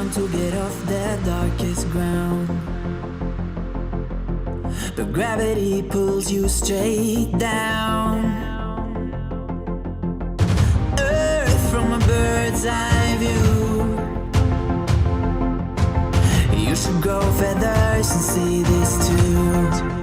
around to get off that darkest ground, but gravity pulls you straight down. Earth from a bird's eye view. You should grow feathers and see this too.